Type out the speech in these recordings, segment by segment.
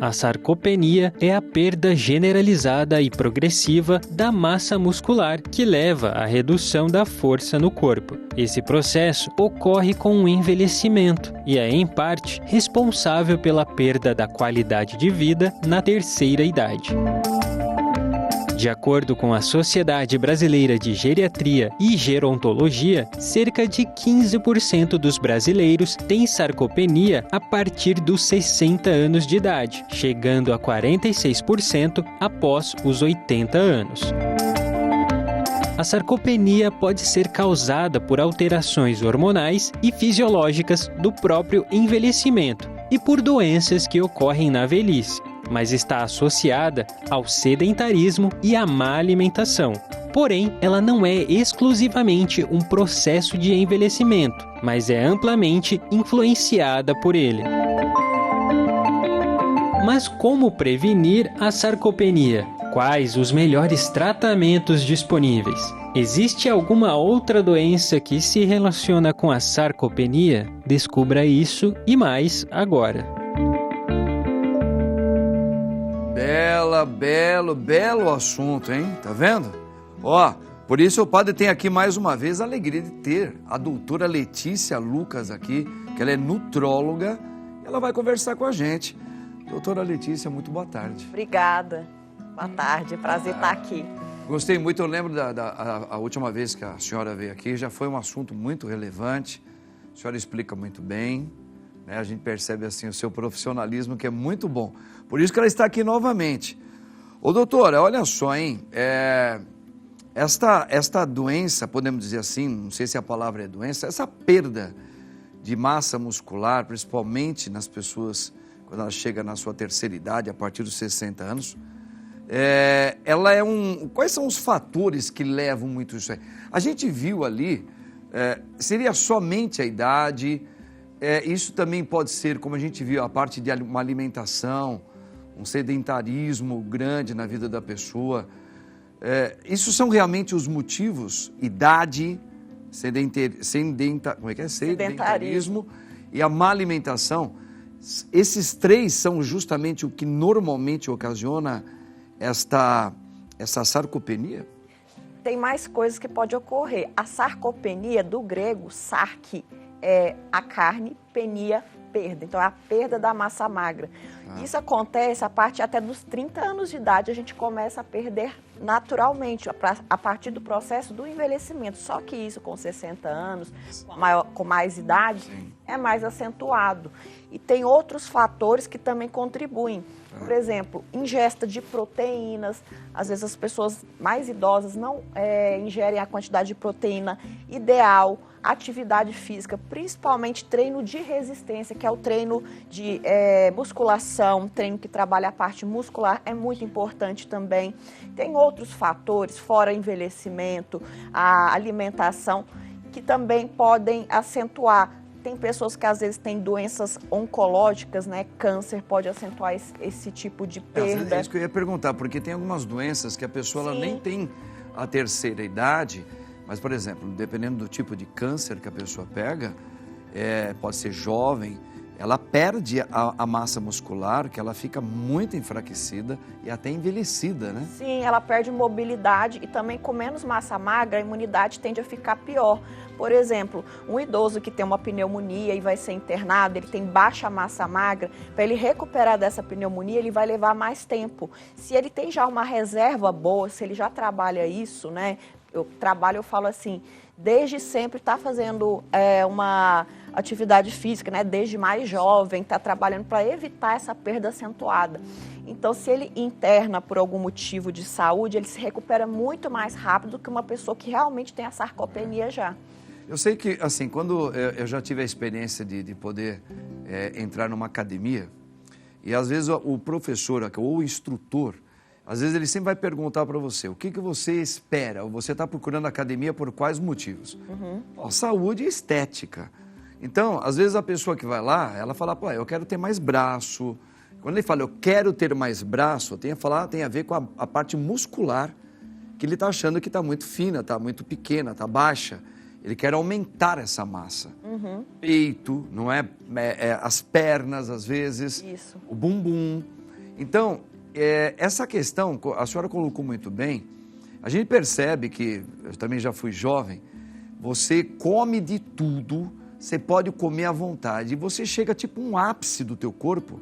A sarcopenia é a perda generalizada e progressiva da massa muscular que leva à redução da força no corpo. Esse processo ocorre com o envelhecimento e é, em parte, responsável pela perda da qualidade de vida na terceira idade. De acordo com a Sociedade Brasileira de Geriatria e Gerontologia, cerca de 15% dos brasileiros têm sarcopenia a partir dos 60 anos de idade, chegando a 46% após os 80 anos. A sarcopenia pode ser causada por alterações hormonais e fisiológicas do próprio envelhecimento e por doenças que ocorrem na velhice, mas está associada ao sedentarismo e à má alimentação. Porém, ela não é exclusivamente um processo de envelhecimento, mas é amplamente influenciada por ele. Mas como prevenir a sarcopenia? Quais os melhores tratamentos disponíveis? Existe alguma outra doença que se relaciona com a sarcopenia? Descubra isso e mais agora. Belo assunto, hein? Tá vendo? Ó, por isso o padre tem aqui mais uma vez a alegria de ter a doutora Letícia Lucas aqui, que ela é nutróloga, e ela vai conversar com a gente. Doutora Letícia, muito boa tarde. Obrigada. Boa tarde, prazer estar aqui. Gostei muito, eu lembro a última vez que a senhora veio aqui, já foi um assunto muito relevante, a senhora explica muito bem, né? A gente percebe assim o seu profissionalismo, que é muito bom. Por isso que ela está aqui novamente. Ô doutora, olha só, hein, esta doença, podemos dizer assim, não sei se a palavra é doença, essa perda de massa muscular, principalmente nas pessoas, quando ela chega na sua terceira idade, a partir dos 60 anos, ela é quais são os fatores que levam muito isso aí? A gente viu ali, seria somente a idade, isso também pode ser, como a gente viu, a parte de uma alimentação, um sedentarismo grande na vida da pessoa. Isso são realmente os motivos? Idade, sedentarismo e a má alimentação. Esses três são justamente o que normalmente ocasiona essa sarcopenia? Tem mais coisas que pode ocorrer. A sarcopenia, do grego, sarque, é a carne, penia, perda. Então, é a perda da massa magra. Isso acontece a partir até dos 30 anos de idade, a gente começa a perder naturalmente, a partir do processo do envelhecimento. Só que isso com 60 anos, com mais idade, é mais acentuado. E tem outros fatores que também contribuem. Por exemplo, ingesta de proteínas. Às vezes as pessoas mais idosas não ingerem a quantidade de proteína ideal. Atividade física, principalmente treino de resistência, que é o treino de musculação, treino que trabalha a parte muscular, é muito importante também. Tem outros fatores, fora envelhecimento, a alimentação, que também podem acentuar. Tem pessoas que às vezes têm doenças oncológicas, né? Câncer pode acentuar esse tipo de perda. É isso que eu ia perguntar, porque tem algumas doenças que a pessoa ela nem tem a terceira idade, mas, por exemplo, dependendo do tipo de câncer que a pessoa pega, pode ser jovem, ela perde a massa muscular, que ela fica muito enfraquecida e até envelhecida, né? Sim, ela perde mobilidade e também com menos massa magra, a imunidade tende a ficar pior. Por exemplo, um idoso que tem uma pneumonia e vai ser internado, ele tem baixa massa magra, para ele recuperar dessa pneumonia, ele vai levar mais tempo. Se ele tem já uma reserva boa, se ele já trabalha isso, né? Eu falo assim, desde sempre está fazendo uma atividade física, né? Desde mais jovem, está trabalhando para evitar essa perda acentuada. Então, se ele interna por algum motivo de saúde, ele se recupera muito mais rápido do que uma pessoa que realmente tem a sarcopenia já. Eu sei que, assim, quando eu já tive a experiência de poder entrar numa academia, e às vezes o professor ou o instrutor, às vezes ele sempre vai perguntar para você, o que você espera? Ou você está procurando academia por quais motivos? Saúde e estética. Então, às vezes a pessoa que vai lá, ela fala, pô, eu quero ter mais braço. Quando ele fala, eu quero ter mais braço, tem a ver com a parte muscular, que ele está achando que está muito fina, está muito pequena, está baixa. Ele quer aumentar essa massa. Peito, não é? As pernas, às vezes. Isso. O bumbum. Então, essa questão, a senhora colocou muito bem, a gente percebe que, eu também já fui jovem, você come de tudo, você pode comer à vontade, e você chega tipo um ápice do teu corpo,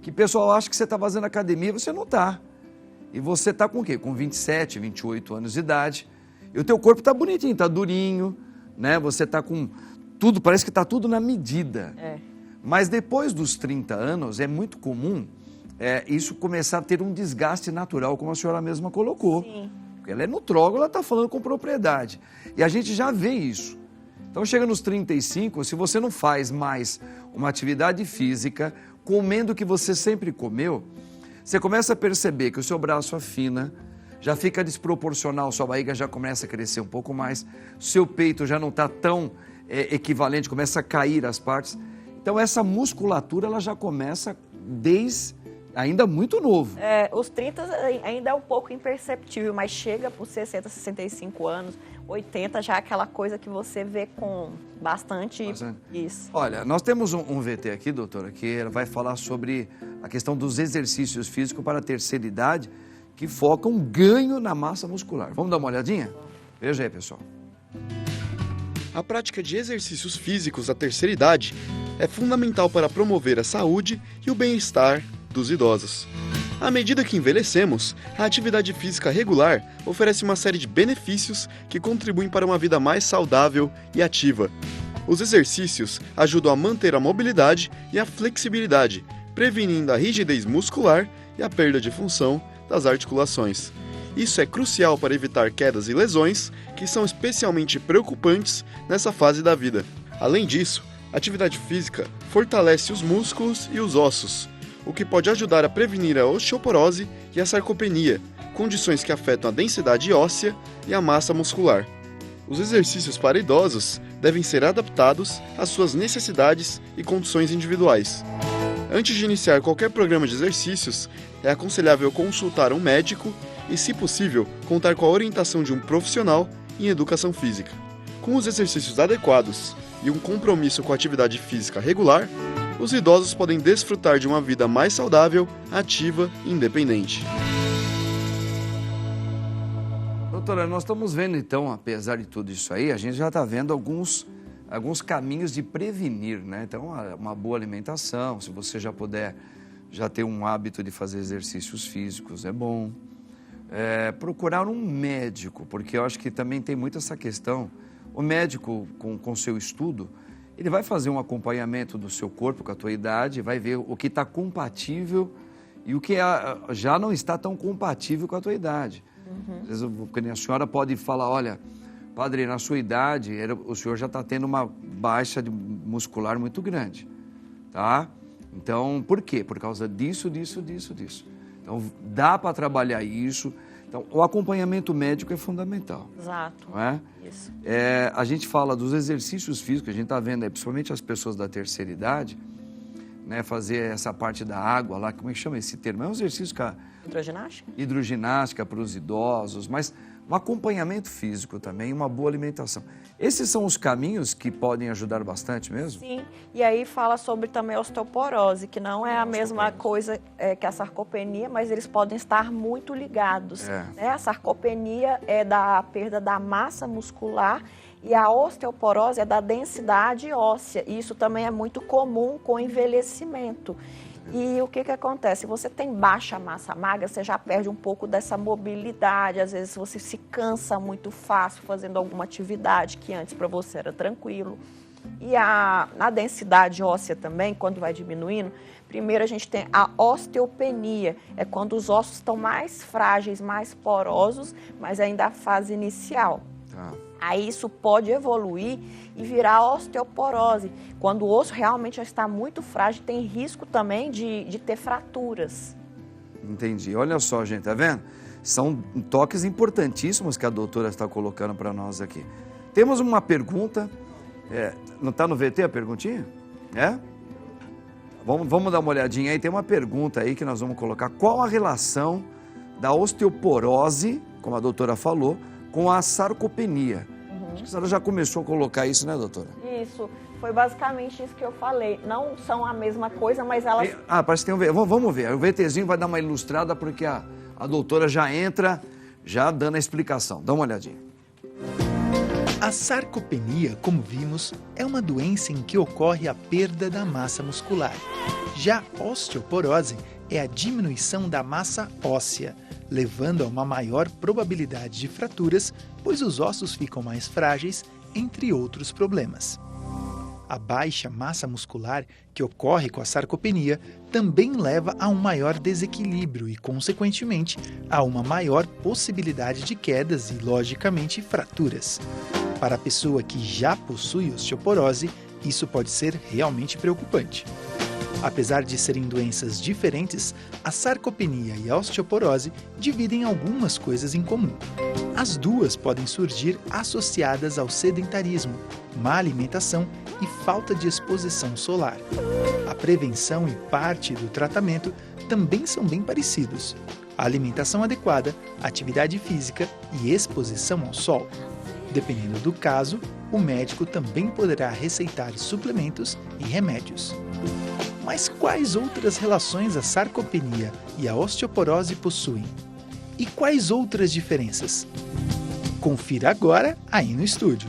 que o pessoal acha que você está fazendo academia, você não está. E você está com o quê? Com 27, 28 anos de idade, e o teu corpo está bonitinho, está durinho, né? Você está com tudo, parece que está tudo na medida. Mas depois dos 30 anos, é muito comum isso começar a ter um desgaste natural, como a senhora mesma colocou. Sim. Porque ela é nutróloga, ela está falando com propriedade. E a gente já vê isso. Então chega nos 35, se você não faz mais uma atividade física, comendo o que você sempre comeu, você começa a perceber que o seu braço afina, já fica desproporcional, sua barriga já começa a crescer um pouco mais, seu peito já não está tão equivalente, começa a cair as partes. Então essa musculatura ela já começa desde ainda muito novo. Os 30 ainda é um pouco imperceptível, mas chega por 60, 65 anos, 80 já é aquela coisa que você vê com bastante isso. Olha, nós temos um VT aqui, doutora, que vai falar sobre a questão dos exercícios físicos para a terceira idade, que focam ganho na massa muscular. Vamos dar uma olhadinha? Veja aí, pessoal. A prática de exercícios físicos à terceira idade é fundamental para promover a saúde e o bem-estar dos idosos. À medida que envelhecemos, a atividade física regular oferece uma série de benefícios que contribuem para uma vida mais saudável e ativa. Os exercícios ajudam a manter a mobilidade e a flexibilidade, prevenindo a rigidez muscular e a perda de função das articulações. Isso é crucial para evitar quedas e lesões, que são especialmente preocupantes nessa fase da vida. Além disso, a atividade física fortalece os músculos e os ossos, o que pode ajudar a prevenir a osteoporose e a sarcopenia, condições que afetam a densidade óssea e a massa muscular. Os exercícios para idosos devem ser adaptados às suas necessidades e condições individuais. Antes de iniciar qualquer programa de exercícios, é aconselhável consultar um médico e, se possível, contar com a orientação de um profissional em educação física. Com os exercícios adequados e um compromisso com a atividade física regular, os idosos podem desfrutar de uma vida mais saudável, ativa e independente. Doutora, nós estamos vendo então, apesar de tudo isso aí, a gente já está vendo alguns caminhos de prevenir, né? Então, uma boa alimentação, se você já puder já ter um hábito de fazer exercícios físicos, é bom. Procurar um médico, porque eu acho que também tem muito essa questão. O médico, com seu estudo, ele vai fazer um acompanhamento do seu corpo com a tua idade, vai ver o que está compatível e o que já não está tão compatível com a tua idade. Às vezes, porque a senhora pode falar, olha, padre, na sua idade, o senhor já está tendo uma baixa muscular muito grande, tá? Então, por quê? Por causa disso. Então, dá para trabalhar isso. Então, o acompanhamento médico é fundamental. Exato. Não é? Isso. A gente fala dos exercícios físicos, a gente está vendo aí, principalmente as pessoas da terceira idade, né, fazer essa parte da água lá, como é que chama esse termo? É um exercício que Hidroginástica? Hidroginástica para os idosos, mas um acompanhamento físico também, uma boa alimentação. Esses são os caminhos que podem ajudar bastante mesmo? Sim, e aí fala sobre também a osteoporose, que não é a mesma coisa que a sarcopenia, mas eles podem estar muito ligados. Né? A sarcopenia é da perda da massa muscular e a osteoporose é da densidade óssea. E isso também é muito comum com o envelhecimento. E o que acontece? Se você tem baixa massa magra, você já perde um pouco dessa mobilidade. Às vezes você se cansa muito fácil fazendo alguma atividade que antes para você era tranquilo. E na densidade óssea também, quando vai diminuindo, primeiro a gente tem a osteopenia. É quando os ossos estão mais frágeis, mais porosos, mas ainda a fase inicial. Aí isso pode evoluir e virar osteoporose. Quando o osso realmente já está muito frágil, tem risco também de ter fraturas. Entendi. Olha só, gente, tá vendo? São toques importantíssimos que a doutora está colocando para nós aqui. Temos uma pergunta. Não está no VT a perguntinha? Vamos dar uma olhadinha aí. Tem uma pergunta aí que nós vamos colocar. Qual a relação da osteoporose, como a doutora falou, com a sarcopenia? Acho que a senhora já começou a colocar isso, né, doutora? Isso. Foi basicamente isso que eu falei. Não são a mesma coisa, mas elas... Parece que tem um... Vamos ver. O VTzinho vai dar uma ilustrada porque a doutora já entra, já dando a explicação. Dá uma olhadinha. A sarcopenia, como vimos, é uma doença em que ocorre a perda da massa muscular. Já a osteoporose é a diminuição da massa óssea, levando a uma maior probabilidade de fraturas, pois os ossos ficam mais frágeis, entre outros problemas. A baixa massa muscular que ocorre com a sarcopenia também leva a um maior desequilíbrio e, consequentemente, a uma maior possibilidade de quedas e, logicamente, fraturas. Para a pessoa que já possui osteoporose, isso pode ser realmente preocupante. Apesar de serem doenças diferentes, a sarcopenia e a osteoporose dividem algumas coisas em comum. As duas podem surgir associadas ao sedentarismo, má alimentação e falta de exposição solar. A prevenção e parte do tratamento também são bem parecidos. A alimentação adequada, atividade física e exposição ao sol. Dependendo do caso, o médico também poderá receitar suplementos e remédios. Mas quais outras relações a sarcopenia e a osteoporose possuem? E quais outras diferenças? Confira agora aí no estúdio.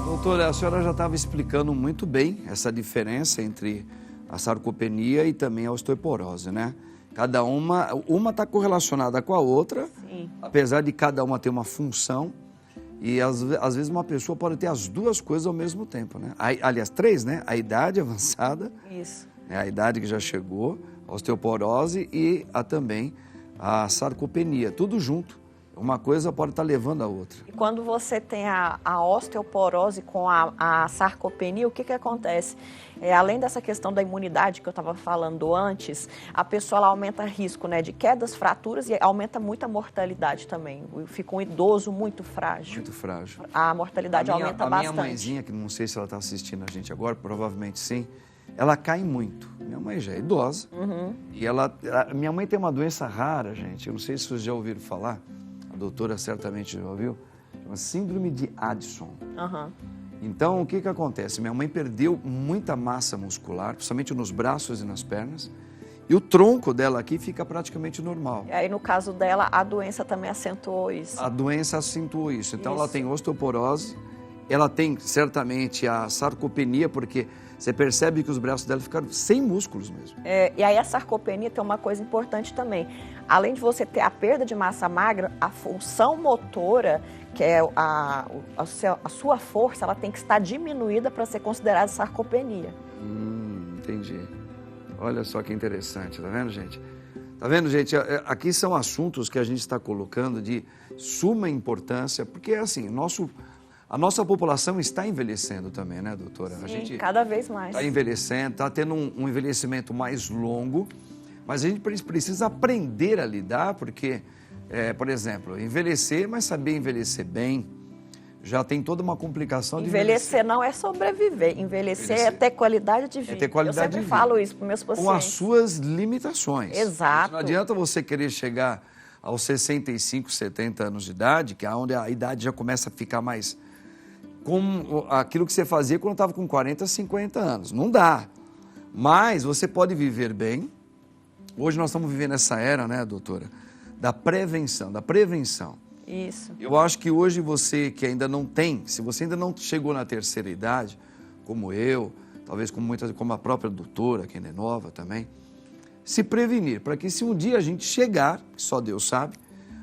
Doutora, a senhora já estava explicando muito bem essa diferença entre a sarcopenia e também a osteoporose, né? Cada uma está correlacionada com a outra, Sim. Apesar de cada uma ter uma função. E às vezes uma pessoa pode ter as duas coisas ao mesmo tempo, né? Aliás, três, né? A idade avançada, Isso. a idade que já chegou, a osteoporose e também a sarcopenia, tudo junto. Uma coisa pode estar levando a outra. E quando você tem a osteoporose com a sarcopenia, o que acontece? Além dessa questão da imunidade que eu estava falando antes, a pessoa ela aumenta risco, né, de quedas, fraturas e aumenta muito a mortalidade também. Fica um idoso muito frágil. Muito frágil. A mortalidade aumenta bastante. A minha mãezinha, que não sei se ela está assistindo a gente agora, provavelmente sim, ela cai muito. Minha mãe já é idosa. Uhum. E minha mãe tem uma doença rara, gente. Eu não sei se vocês já ouviram falar. A doutora certamente já ouviu. Uma síndrome de Addison. Uhum. Então, o que acontece? Minha mãe perdeu muita massa muscular, principalmente nos braços e nas pernas. E o tronco dela aqui fica praticamente normal. E aí, no caso dela, a doença também acentuou isso. A doença acentuou isso. Então, ela Isso. tem osteoporose, ela tem certamente a sarcopenia, porque você percebe que os braços dela ficaram sem músculos mesmo. E aí a sarcopenia tem uma coisa importante também. Além de você ter a perda de massa magra, a função motora, que é a sua força, ela tem que estar diminuída para ser considerada sarcopenia. Entendi. Olha só que interessante, tá vendo, gente? Tá vendo, gente? Aqui são assuntos que a gente está colocando de suma importância, porque, assim, a nossa população está envelhecendo também, né, doutora? Sim, a gente cada vez mais. está envelhecendo, está tendo um envelhecimento mais longo, mas a gente precisa aprender a lidar, porque, por exemplo, envelhecer, mas saber envelhecer bem, já tem toda uma complicação de envelhecer. Não é sobreviver, envelhecer é ter qualidade de vida. É ter qualidade de vida. Eu sempre falo isso para os meus pacientes. Com as suas limitações. Exato. Não adianta você querer chegar aos 65, 70 anos de idade, que é onde a idade já começa a ficar mais com aquilo que você fazia quando estava com 40, 50 anos. Não dá. Mas você pode viver bem. Hoje nós estamos vivendo essa era, né, doutora, da prevenção. Isso. Eu acho que hoje você que ainda não tem, se você ainda não chegou na terceira idade, como eu, talvez como a própria doutora, que ainda é nova também, se prevenir, para que se um dia a gente chegar, que só Deus sabe,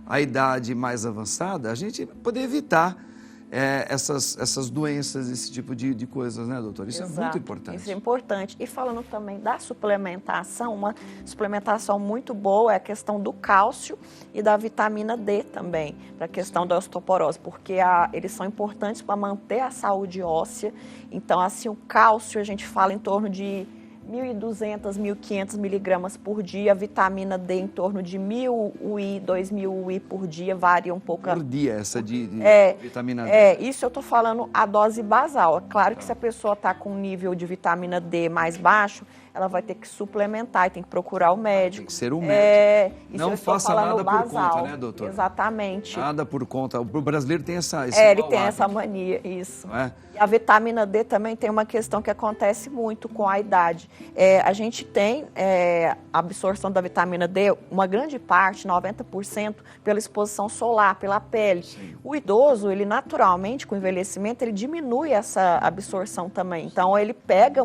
a idade mais avançada, a gente poder evitar essas doenças, esse tipo de coisas, né, doutor? Isso Exato. É muito importante. Isso é importante. E falando também da suplementação, uma suplementação muito boa é a questão do cálcio e da vitamina D também, para a questão da osteoporose, porque eles são importantes para manter a saúde óssea. Então, assim, o cálcio, a gente fala em torno de 1.200, 1.500 miligramas por dia, vitamina D em torno de 1.000 UI, 2.000 UI por dia, varia um pouco. Por dia, essa de vitamina D. Isso eu estou falando a dose basal. É claro que se a pessoa está com um nível de vitamina D mais baixo, ela vai ter que suplementar e tem que procurar o médico. Tem que ser um médico. Isso não faça nada por conta, né, doutor? Exatamente. Nada por conta. O brasileiro tem esse ele tem essa mania, isso. Não é? E a vitamina D também tem uma questão que acontece muito com a idade. A gente tem a absorção da vitamina D, uma grande parte, 90%, pela exposição solar, pela pele. Sim. O idoso, ele naturalmente, com o envelhecimento, ele diminui essa absorção também. Então, ele pega,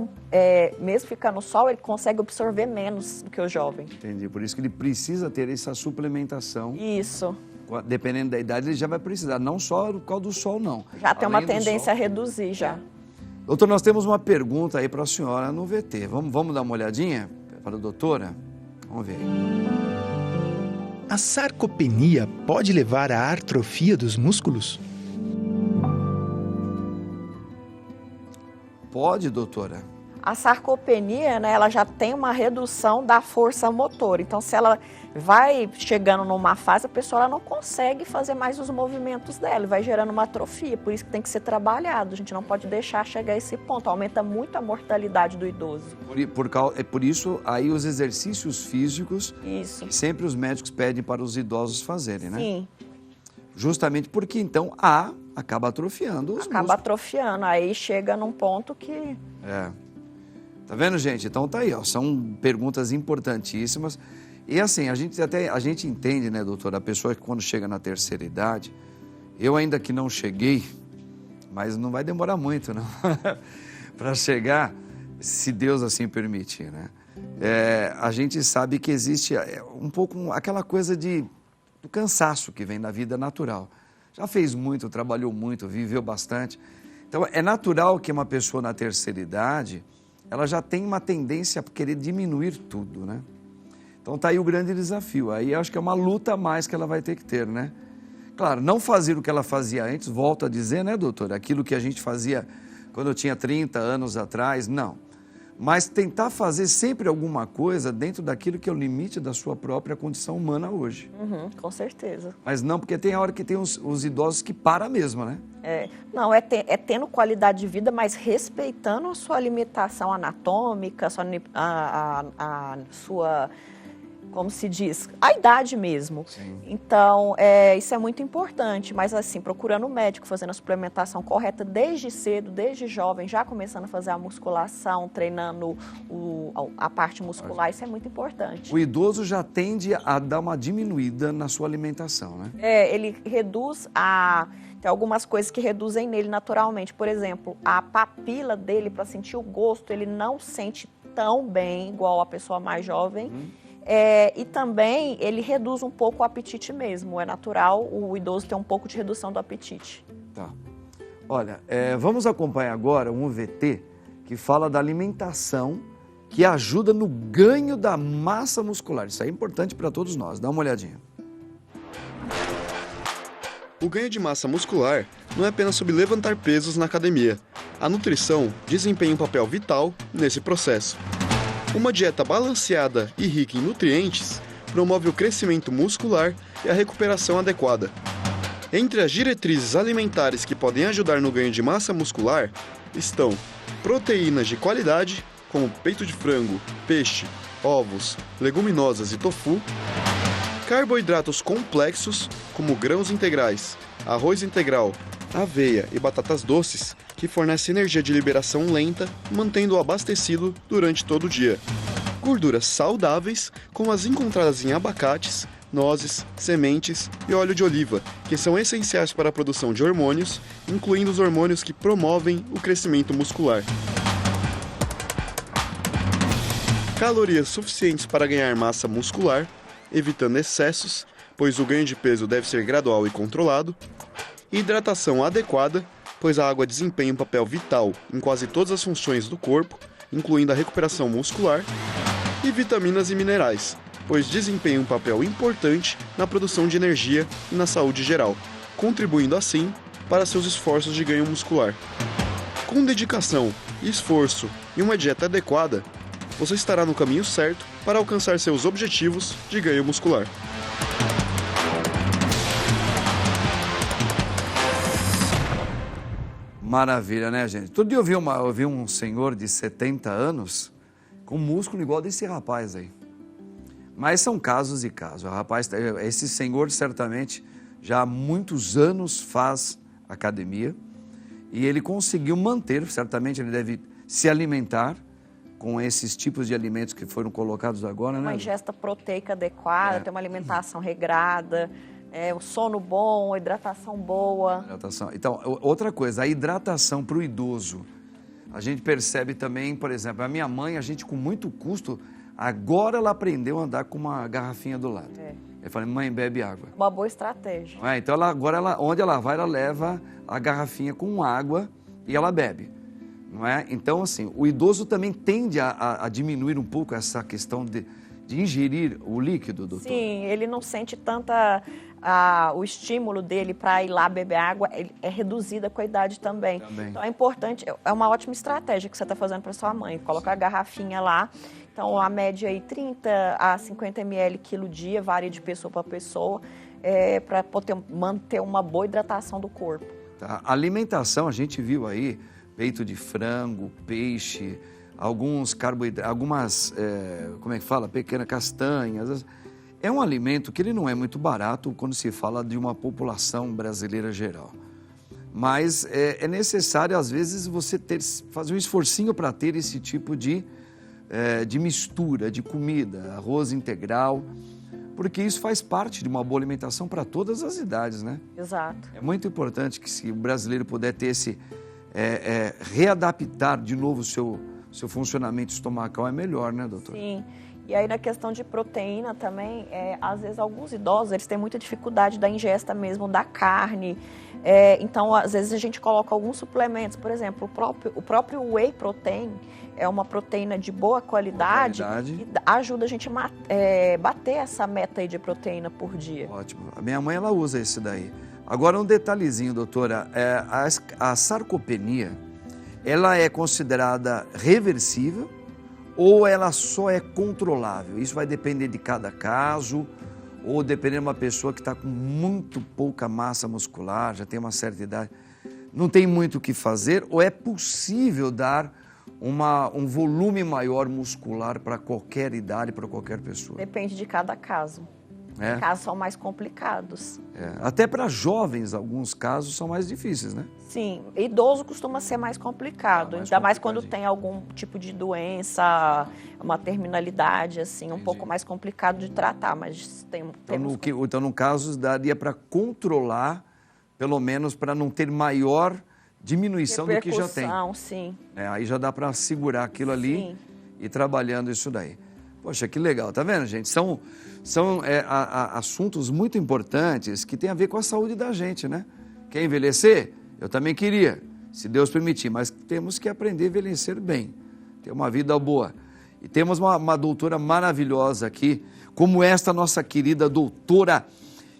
mesmo ficando no sol, ele consegue absorver menos do que o jovem. Entendi. Por isso que ele precisa ter essa suplementação. Isso. Dependendo da idade, ele já vai precisar. Não só por causa do sol, não. Já tem uma tendência a reduzir, já. Doutor, nós temos uma pergunta aí para a senhora no VT. Vamos dar uma olhadinha para a doutora? Vamos ver. A sarcopenia pode levar à atrofia dos músculos? Pode, doutora. A sarcopenia, né, ela já tem uma redução da força motora. Então, se ela vai chegando numa fase, a pessoa ela não consegue fazer mais os movimentos dela, vai gerando uma atrofia. Por isso que tem que ser trabalhado. A gente não pode deixar chegar a esse ponto. Aumenta muito a mortalidade do idoso. Por isso, aí os exercícios físicos, isso, que sempre os médicos pedem para os idosos fazerem, né? Sim. Justamente porque, então, acaba atrofiando os músculos. Acaba atrofiando. Aí chega num ponto que... Tá vendo, gente? Então tá aí, ó. São perguntas importantíssimas. E assim, a gente entende, né, doutor? A pessoa que quando chega na terceira idade, eu ainda que não cheguei, mas não vai demorar muito, não. Para chegar, se Deus assim permitir, né? A gente sabe que existe um pouco aquela coisa do cansaço que vem na vida natural. Já fez muito, trabalhou muito, viveu bastante. Então, é natural que uma pessoa na terceira idade, ela já tem uma tendência a querer diminuir tudo, né? Então tá aí o grande desafio. Aí acho que é uma luta a mais que ela vai ter que ter, né? Claro, não fazer o que ela fazia antes, volto a dizer, né, doutor? Aquilo que a gente fazia quando eu tinha 30 anos atrás, não. Mas tentar fazer sempre alguma coisa dentro daquilo que é o limite da sua própria condição humana hoje. Com certeza. Mas não, porque tem a hora que tem os idosos que param mesmo, né? Não, tendo qualidade de vida, mas respeitando a sua limitação anatômica, a sua, como se diz, a idade mesmo. Sim. Então, isso é muito importante, mas assim, procurando o médico, fazendo a suplementação correta desde cedo, desde jovem, já começando a fazer a musculação, treinando a parte muscular, isso é muito importante. O idoso já tende a dar uma diminuída na sua alimentação, né? Ele reduz tem algumas coisas que reduzem nele naturalmente. Por exemplo, a papila dele, para sentir o gosto, ele não sente tão bem igual a pessoa mais jovem. E também ele reduz um pouco o apetite mesmo. É natural o idoso ter um pouco de redução do apetite. Tá. Olha, vamos acompanhar agora um VT que fala da alimentação que ajuda no ganho da massa muscular. Isso é importante para todos nós. Dá uma olhadinha. O ganho de massa muscular não é apenas sobre levantar pesos na academia. A nutrição desempenha um papel vital nesse processo. Uma dieta balanceada e rica em nutrientes promove o crescimento muscular e a recuperação adequada. Entre as diretrizes alimentares que podem ajudar no ganho de massa muscular estão proteínas de qualidade, como peito de frango, peixe, ovos, leguminosas e tofu, carboidratos complexos, como grãos integrais, arroz integral, aveia e batatas doces, que fornecem energia de liberação lenta, mantendo-o abastecido durante todo o dia. Gorduras saudáveis, como as encontradas em abacates, nozes, sementes e óleo de oliva, que são essenciais para a produção de hormônios, incluindo os hormônios que promovem o crescimento muscular. Calorias suficientes para ganhar massa muscular, evitando excessos, pois o ganho de peso deve ser gradual e controlado. Hidratação adequada, pois a água desempenha um papel vital em quase todas as funções do corpo, incluindo a recuperação muscular. E vitaminas e minerais, pois desempenham um papel importante na produção de energia e na saúde geral, contribuindo assim para seus esforços de ganho muscular. Com dedicação, esforço e uma dieta adequada, você estará no caminho certo para alcançar seus objetivos de ganho muscular. Maravilha, né, gente? Todo dia eu vi um senhor de 70 anos com músculo igual desse rapaz aí. Mas são casos e casos. O rapaz, esse senhor certamente já há muitos anos faz academia e ele conseguiu manter, certamente ele deve se alimentar com esses tipos de alimentos que foram colocados agora, né? Uma ingesta proteica adequada, ter uma alimentação regrada, o sono bom, a hidratação boa. Hidratação. Então, outra coisa, a hidratação para o idoso. A gente percebe também, por exemplo, a minha mãe, a gente com muito custo, agora ela aprendeu a andar com uma garrafinha do lado. Eu falei, mãe, bebe água. Uma boa estratégia. Então, onde ela vai, ela leva a garrafinha com água e ela bebe. Não é? Então, assim, o idoso também tende a diminuir um pouco essa questão de ingerir o líquido, doutor? Sim, ele não sente o estímulo dele para ir lá beber água, é reduzida com a idade também. Então é importante, é uma ótima estratégia que você está fazendo para sua mãe, colocar a garrafinha lá. Então a média aí 30 a 50 ml quilo dia, varia de pessoa para pessoa, para poder manter uma boa hidratação do corpo. Tá. A alimentação, a gente viu aí, peito de frango, peixe, alguns carboidratos, algumas, como é que fala, pequenas castanhas. É um alimento que ele não é muito barato quando se fala de uma população brasileira geral. Mas é necessário, às vezes, você fazer um esforcinho para ter esse tipo de mistura, de comida, arroz integral, porque isso faz parte de uma boa alimentação para todas as idades, né? Exato. É muito importante que se o brasileiro puder ter readaptar de novo o seu funcionamento estomacal, é melhor, né, doutor? Sim. E aí na questão de proteína também, às vezes alguns idosos, eles têm muita dificuldade da ingesta mesmo da carne. Então, às vezes a gente coloca alguns suplementos, por exemplo, o próprio whey protein é uma proteína de boa qualidade. E ajuda a gente a bater essa meta aí de proteína por dia. Ótimo. A minha mãe, ela usa esse daí. Agora, um detalhezinho, doutora, a sarcopenia, ela é considerada reversível ou ela só é controlável? Isso vai depender de cada caso, ou depender de uma pessoa que está com muito pouca massa muscular, já tem uma certa idade, não tem muito o que fazer, ou é possível dar um volume maior muscular para qualquer idade, para qualquer pessoa? Depende de cada caso. Casos são mais complicados. Até para jovens, alguns casos são mais difíceis, né? Sim, idoso costuma ser mais complicado, ainda mais quando tem algum tipo de doença, uma terminalidade, assim, um pouco mais complicado de tratar, mas Então, no caso, daria para controlar, pelo menos para não ter maior diminuição do que já tem. Sim. Aí já dá para segurar aquilo ali e ir trabalhando isso daí. Poxa, que legal, tá vendo, gente? São assuntos muito importantes que têm a ver com a saúde da gente, né? Quer envelhecer? Eu também queria, se Deus permitir, mas temos que aprender a envelhecer bem, ter uma vida boa. E temos uma doutora maravilhosa aqui, como esta nossa querida doutora,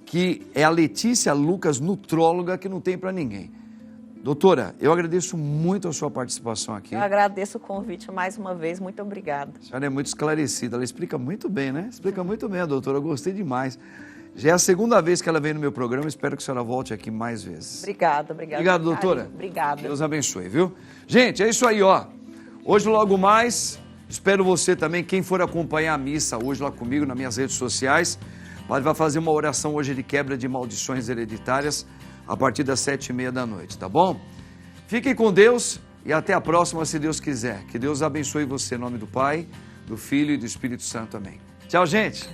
que é a Letícia Lucas, nutróloga, que não tem para ninguém. Doutora, eu agradeço muito a sua participação aqui. Eu agradeço o convite mais uma vez, muito obrigada. A senhora é muito esclarecida, ela explica muito bem, né? Explica muito bem, a doutora, eu gostei demais. Já é a segunda vez que ela vem no meu programa, espero que a senhora volte aqui mais vezes. Obrigada. Obrigado, doutora. Obrigada. Deus abençoe, viu? Gente, é isso aí, ó. Hoje, logo mais, espero você também, quem for acompanhar a missa hoje lá comigo nas minhas redes sociais, vai fazer uma oração hoje de quebra de maldições hereditárias, a partir das 7h30 da noite, tá bom? Fiquem com Deus e até a próxima, se Deus quiser. Que Deus abençoe você, em nome do Pai, do Filho e do Espírito Santo. Amém. Tchau, gente!